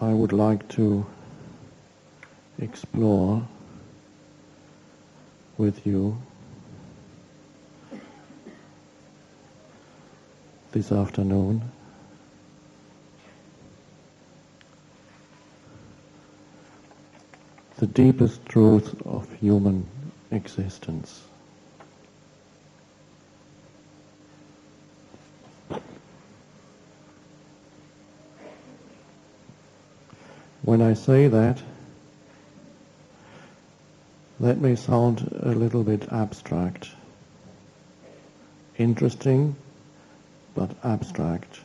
I would like to explore with you this afternoon the deepest truth of human existence. When I say that, that may sound a little bit abstract, interesting, but abstract,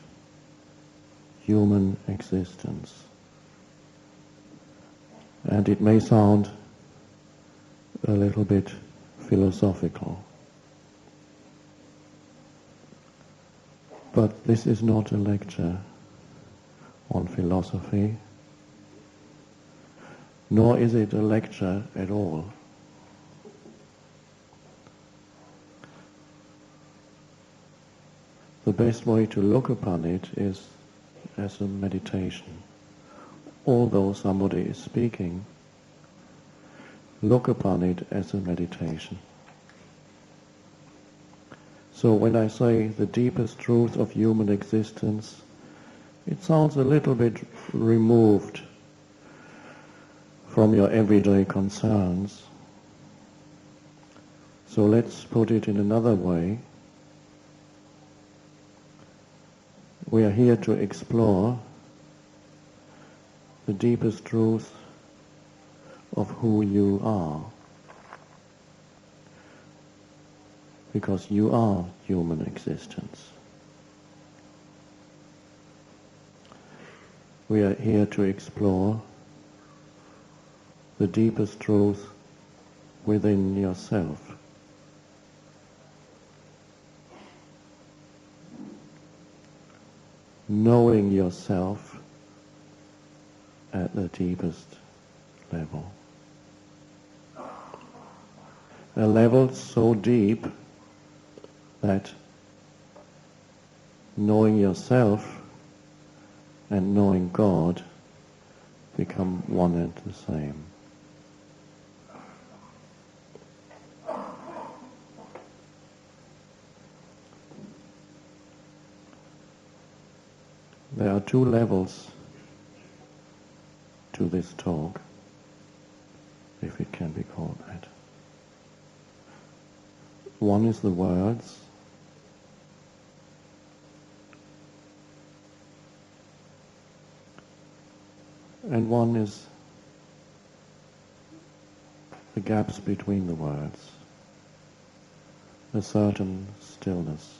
human existence. And it may sound a little bit philosophical. But this is not a lecture on philosophy, nor is it a lecture at all. The best way to look upon it is as a meditation. Although somebody is speaking, look upon it as a meditation. So when I say the deepest truth of human existence, it sounds a little bit removed from your everyday concerns. So let's put it in another way. We are here to explore the deepest truth of who you are. Because you are human existence. We are here to explore the deepest truth within yourself. Knowing yourself at the deepest level. A level so deep that knowing yourself and knowing God become one and the same. There are two levels to this talk, if it can be called that. One is the words, and one is the gaps between the words, a certain stillness.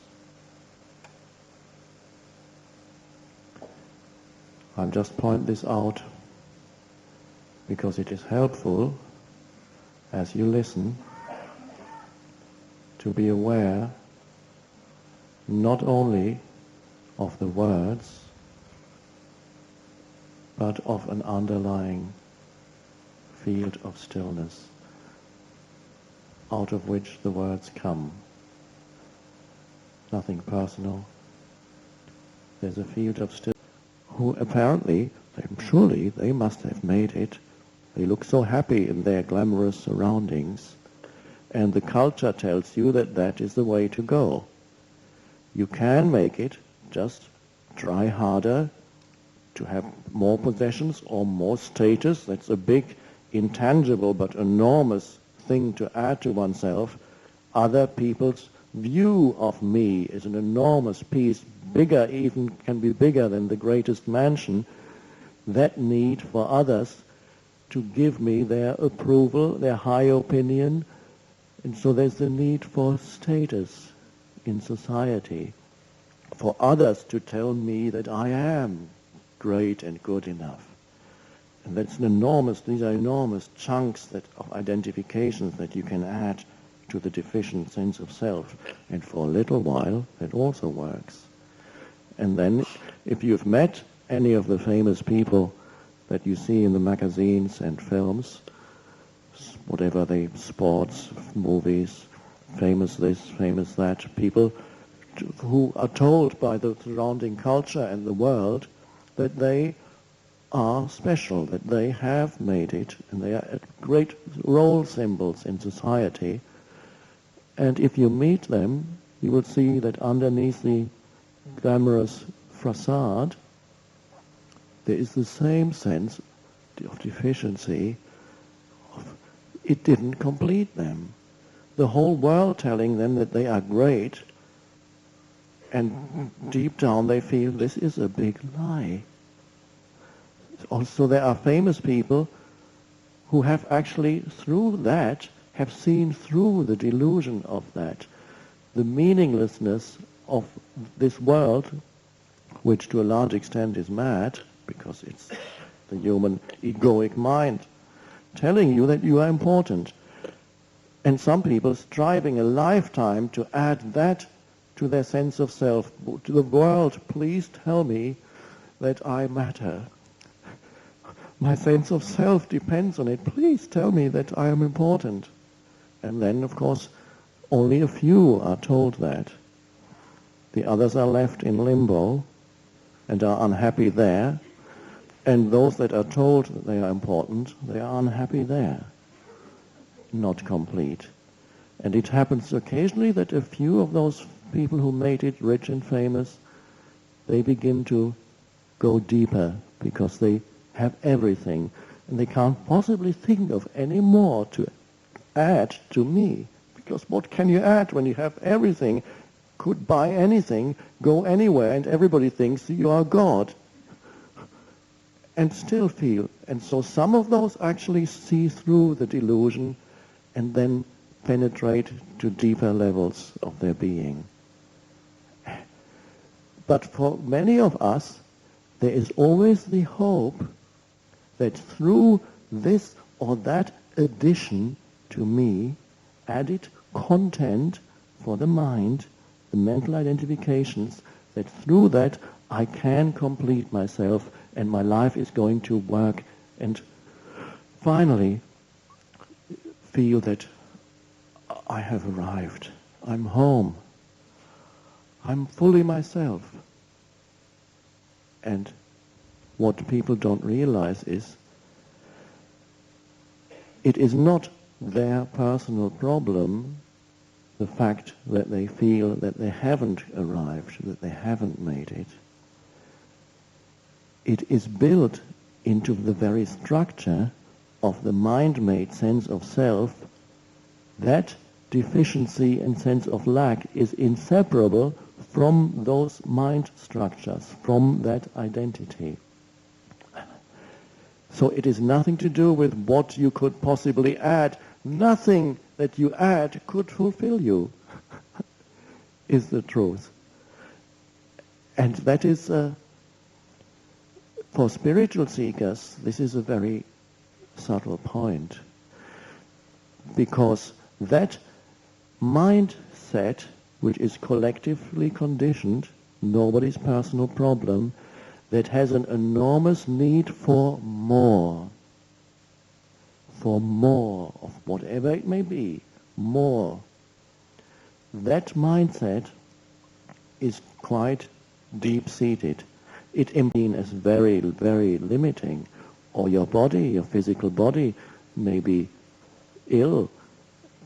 I'll just point this out because it is helpful as you listen to be aware not only of the words but of an underlying field of stillness out of which the words come. Nothing personal. There's a field of stillness. Who apparently, surely they must have made it. They look so happy in their glamorous surroundings, and the culture tells you that that is the way to go. You can make it, just try harder to have more possessions or more status. That's a big, intangible but enormous thing to add to oneself. Other people's view of me is an enormous piece, bigger, even can be bigger than the greatest mansion. That need for others to give me their approval, their high opinion, and so there's the need for status in society, for others to tell me that I am great and good enough. And that's these are enormous chunks of identifications that you can add to the deficient sense of self, and for a little while that also works. And then if you've met any of the famous people that you see in the magazines and films, whatever they, sports, movies, famous this, famous that, people who are told by the surrounding culture and the world that they are special, that they have made it, and they are great role symbols in society. And if you meet them, you will see that underneath the glamorous facade, there is the same sense of deficiency. It didn't complete them. The whole world telling them that they are great, and deep down they feel this is a big lie. Also, there are famous people who have actually, through that, have seen through the delusion of that, the meaninglessness of this world, which to a large extent is mad, because it's the human egoic mind telling you that you are important. And some people striving a lifetime to add that to their sense of self, to the world, please tell me that I matter. My sense of self depends on it. Please tell me that I am important. And then, of course, only a few are told that. The others are left in limbo and are unhappy there. And those that are told that they are important, they are unhappy there. Not complete. And it happens occasionally that a few of those people who made it rich and famous, they begin to go deeper because they have everything, and they can't possibly think of any more to add to me. Because what can you add when you have everything, could buy anything, go anywhere, and everybody thinks you are God, and still feel. And so some of those actually see through the delusion and then penetrate to deeper levels of their being. But for many of us, there is always the hope that through this or that addition to me, added content for the mind, the mental identifications, that through that I can complete myself and my life is going to work, and finally feel that I have arrived. I'm home. I'm fully myself. And what people don't realize is it is not their personal problem, the fact that they feel that they haven't arrived, that they haven't made it. It is built into the very structure of the mind-made sense of self. That deficiency and sense of lack is inseparable from those mind structures, from that identity. So it is nothing to do with what you could possibly add. Nothing that you add could fulfill you, is the truth. And that is, for spiritual seekers, this is a very subtle point. Because that mindset, which is collectively conditioned, nobody's personal problem, that has an enormous need for more of whatever it may be, more. That mindset is quite deep-seated. It may be seen as very, very limiting, or your body, your physical body may be ill,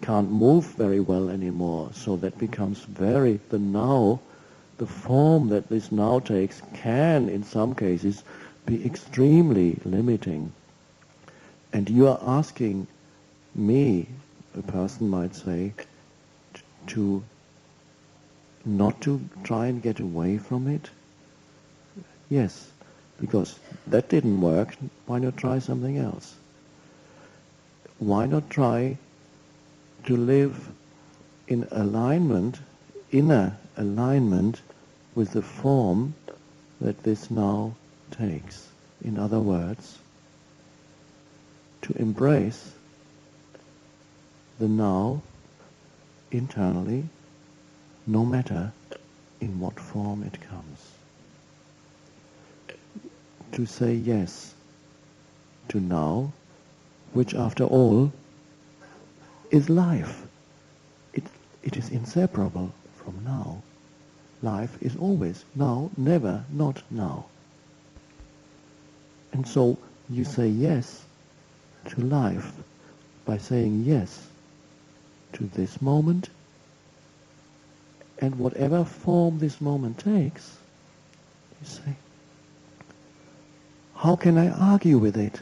can't move very well anymore, so that becomes very, the form that this now takes can, in some cases, be extremely limiting. And you are asking me, a person might say, to not to try and get away from it? Yes, because that didn't work. Why not try something else? Why not try to live in alignment, inner alignment with the form that this now takes? In other words, to embrace the now internally, no matter in what form it comes. to say yes to now, which after all is life. It is inseparable from now. Life is always now, never not now. And so you say yes to life by saying yes to this moment, and whatever form this moment takes, you say, how can I argue with it?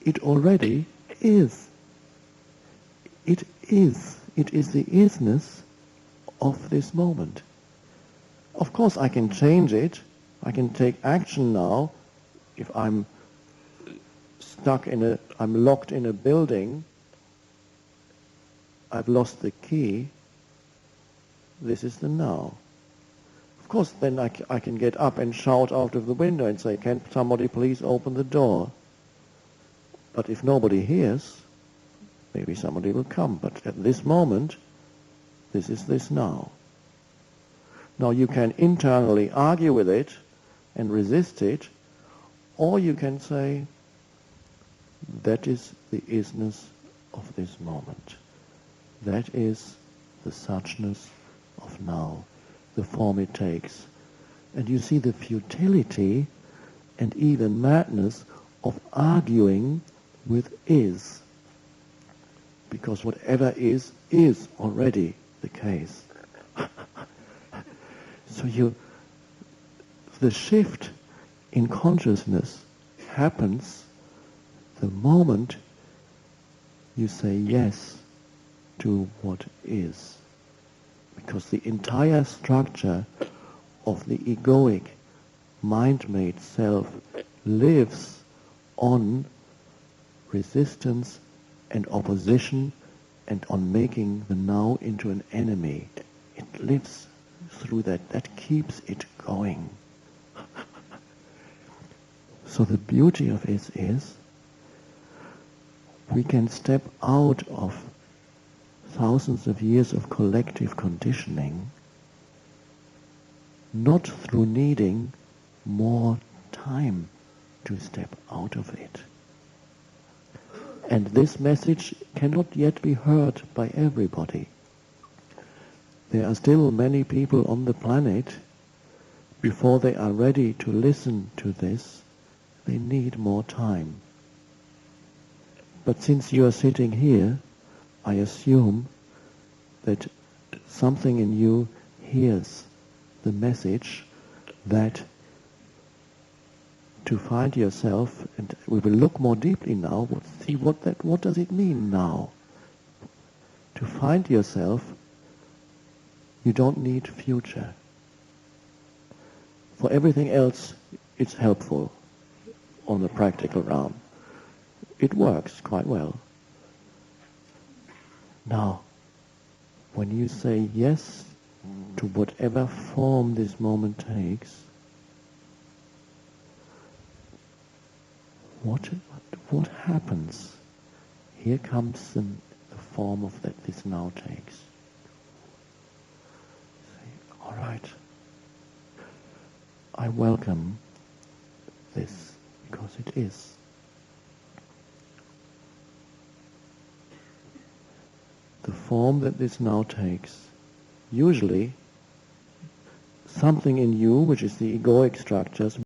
It already is. It is. It is the isness of this moment. Of course I can change it. I can take action now. If I'm I'm locked in a building, I've lost the key, this is the now. Of course then I can get up and shout out of the window and say, can somebody please open the door? But if nobody hears, maybe somebody will come. But at this moment, this is this now. Now you can internally argue with it and resist it, or you can say, that is the isness of this moment. That is the suchness of now, the form it takes. And you see the futility and even madness of arguing with is. Because whatever is already the case. So the shift in consciousness happens the moment you say yes to what is. Because the entire structure of the egoic, mind-made self lives on resistance and opposition and on making the now into an enemy. It lives through that. That keeps it going. So the beauty of it is we can step out of thousands of years of collective conditioning, not through needing more time to step out of it. And this message cannot yet be heard by everybody. There are still many people on the planet, before they are ready to listen to this, they need more time. But since you are sitting here, I assume that something in you hears the message that to find yourself, and we will look more deeply now, see what does it mean now? To find yourself, you don't need future. For everything else, it's helpful on the practical realm. It works quite well. Now, when you say yes to whatever form this moment takes, what happens? Here comes the form of that this now takes. Say, all right, I welcome this because it is. The form that this now takes, usually something in you, which is the egoic structures,